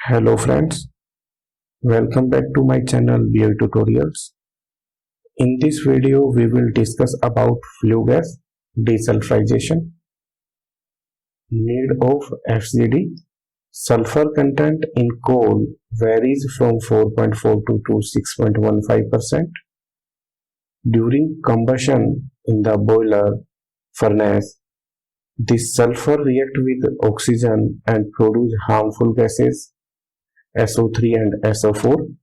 Hello friends, welcome back to my channel BI Tutorials. In this video we will discuss about flue gas desulfurization, need of FGD. Sulfur content in coal varies from 4.42 to 6.15%. During combustion in the boiler furnace, this sulfur react with oxygen and produce harmful gases SO3 and SO4.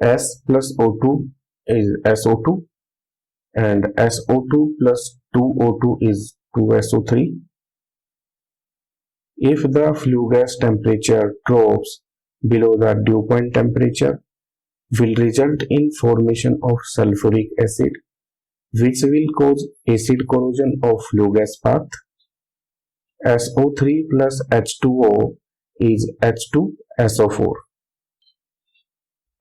S plus O2 is SO2 and SO2 plus 2O2 is 2SO3. If the flue gas temperature drops below the dew point temperature, will result in formation of sulfuric acid, which will cause acid corrosion of flue gas path. SO3 plus H2O is H2SO4.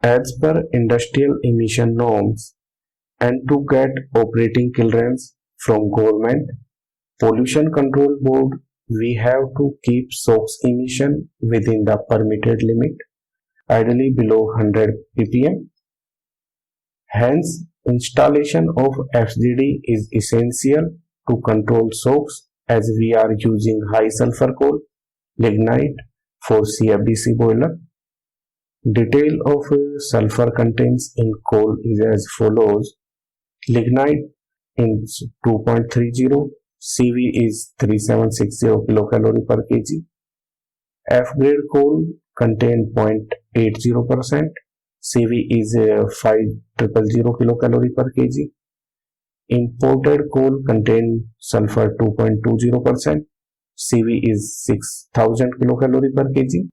As per industrial emission norms and to get operating clearance from government pollution control board, we have to keep SOx emission within the permitted limit, ideally below 100 ppm. Hence, installation of FGD is essential to control SOx as we are using high sulfur coal, lignite for CFBC boiler. Detail of sulfur contents in coal is as follows. Lignite is 2.30, CV is 3760 kilocalorie per kg. F grade coal contain 0.80%, CV is 5000 kilocalorie per kg. Imported coal contain sulfur 2.20%, CV is 6000 kilocalorie per kg.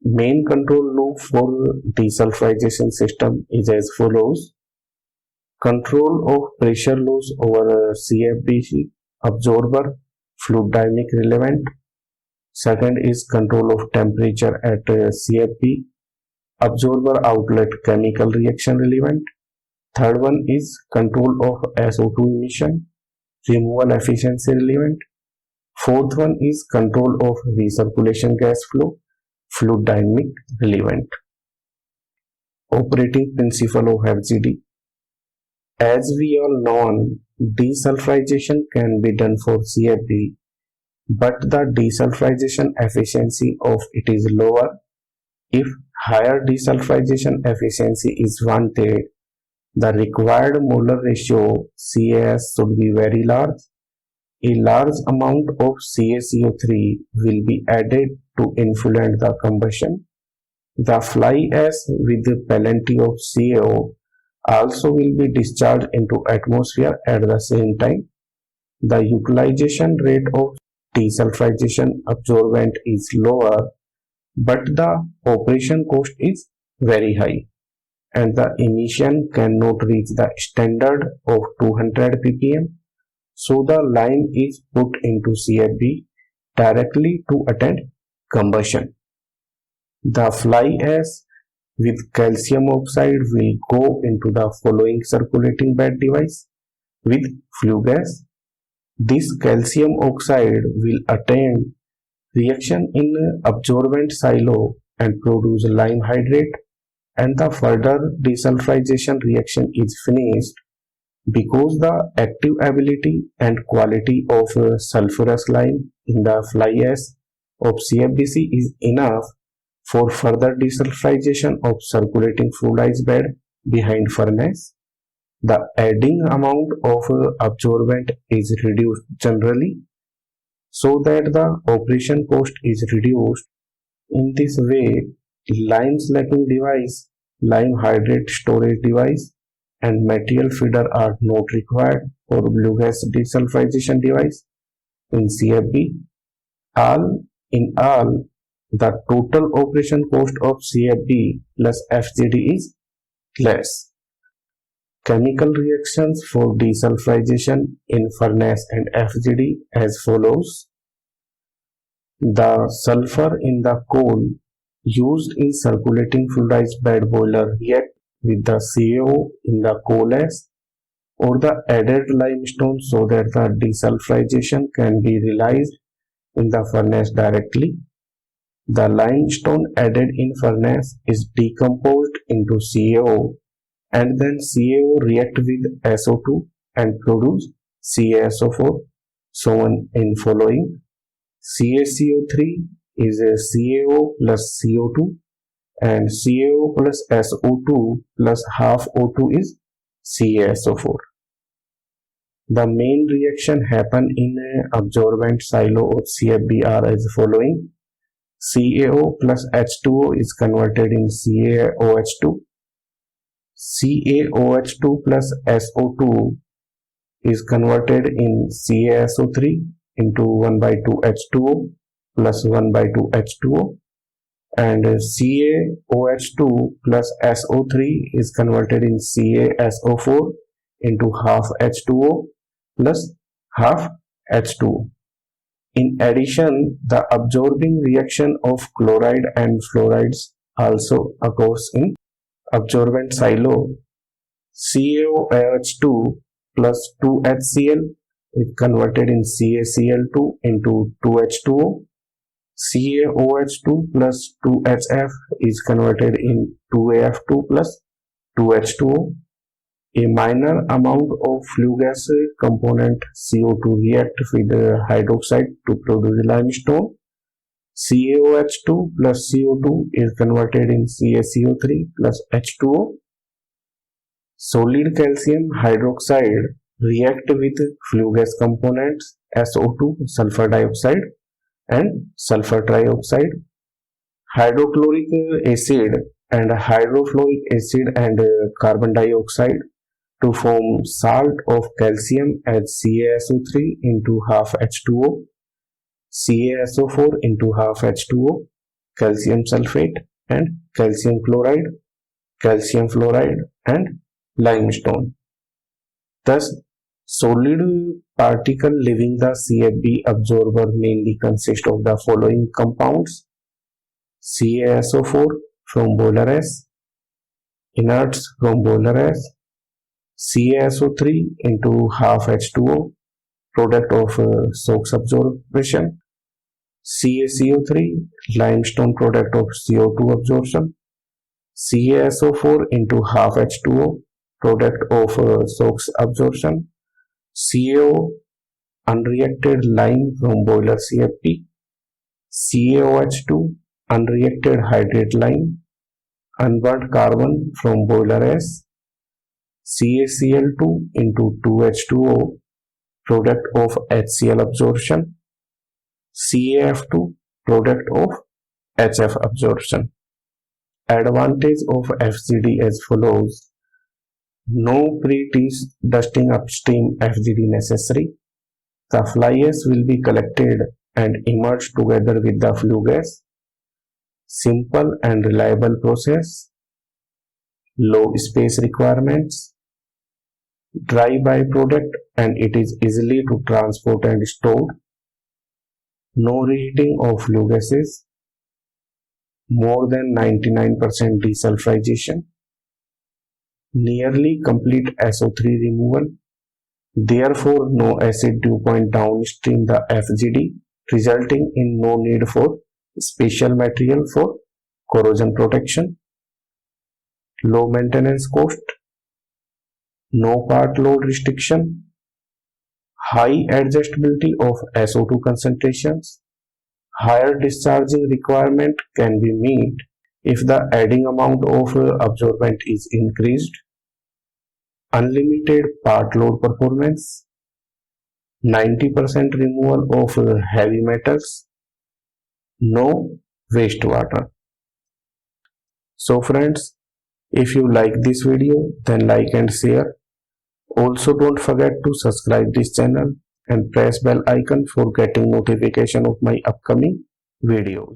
Main control loop for desulfurization system is as follows. Control of pressure loss over CFBC absorber fluid dynamic relevant. Second is control of temperature at CFB absorber outlet chemical reaction relevant. Third one is control of SO2 emission removal efficiency relevant. Fourth one is control of recirculation gas flow fluid dynamic relevant. Operating principle of FGD. As we all know, desulfurization can be done for CFB, but the desulfurization efficiency of it is lower. If higher desulfurization efficiency is wanted, the required molar ratio CAS should be very large. A large amount of CaCO3 will be added to influence the combustion. The fly ash with plenty of CO also will be discharged into atmosphere at the same time. The utilization rate of desulfurization absorbent is lower, but the operation cost is very high, and the emission cannot reach the standard of 200 ppm. So the lime is put into CFB directly to attend combustion. The fly ash with calcium oxide will go into the following circulating bed device with flue gas. This calcium oxide will attend reaction in absorbent silo and produce lime hydrate, and the further desulfurization reaction is finished. Because the active ability and quality of sulfurous lime in the fly ash of CFBC is enough for further desulfurization of circulating fluidized bed behind furnace, the adding amount of absorbent is reduced generally so that the operation cost is reduced. In this way, lime slacking device, lime hydrate storage device, and material feeder are not required for flue gas desulfurization device in CFB. In all, the total operation cost of CFB plus FGD is less. Chemical reactions for desulfurization in furnace and FGD as follows. The sulfur in the coal used in circulating fluidized bed boiler react with the CO in the coal ash or the added limestone so that the desulfurization can be realized in the furnace directly. The limestone added in furnace is decomposed into CaO, and then CaO react with SO2 and produce CaSO4 shown in following. CaCO3 is a CaO plus CO2, and CaO plus SO2 plus half O2 is CaSO4. The main reaction happen in an absorbent silo of CFB are as following. CaO plus H2O is converted in CaOH2. CaOH2 plus SO2 is converted in CaSO3 into 1/2 H2O plus 1/2 H2O, and CaOH2 plus SO3 is converted in CaSO4 into half H2O plus half H2O. In addition, the absorbing reaction of chloride and fluorides also occurs in absorbent silo. CaOH2 plus 2HCl is converted in CaCl2 into 2H2O. CaOH2 plus 2HF is converted in 2AF2 plus 2H2O. A minor amount of flue gas component CO2 react with hydroxide to produce limestone. CaOH2 plus CO2 is converted in CaCO3 plus H2O. Solid calcium hydroxide react with flue gas components SO2, sulfur dioxide, and sulfur trioxide. Hydrochloric acid and hydrofluoric acid and carbon dioxide to form salt of calcium as CaSO3 into half H2O, CaSO4 into half H2O, calcium sulfate and calcium chloride, calcium fluoride and limestone. Thus, solid particle leaving the CFB absorber mainly consist of the following compounds: CaSO4 from boiler ash, inerts from boiler ash, CaSO3 into half H2O, product of SOx absorption, CaCO3, limestone product of CO2 absorption, CaSO4 into half H2O, product of SOx absorption, CaO, unreacted lime from boiler CFP, CaOH2, unreacted hydrate lime, unburnt carbon from boiler ash, CaCl2 into 2H2O, product of HCl absorption, CaF2, product of HF absorption. Advantage of FGD as follows: no pre-dusting upstream FGD necessary. The fly ash will be collected and emerge together with the flue gas. Simple and reliable process. Low space requirements. Dry byproduct and it is easily to transport and stored. No reheating of flue gases. More than 99% desulfurization. Nearly complete SO3 removal. Therefore, no acid dew point downstream the FGD, resulting in no need for special material for corrosion protection. Low maintenance cost. No part load restriction. High adjustability of SO2 concentrations. Higher discharging requirement can be met if the adding amount of absorbent is increased. Unlimited part load performance. 90% removal of heavy metals. No wastewater. So friends, if you like this video, then like and share. Also don't forget to subscribe this channel and press bell icon for getting notification of my upcoming videos.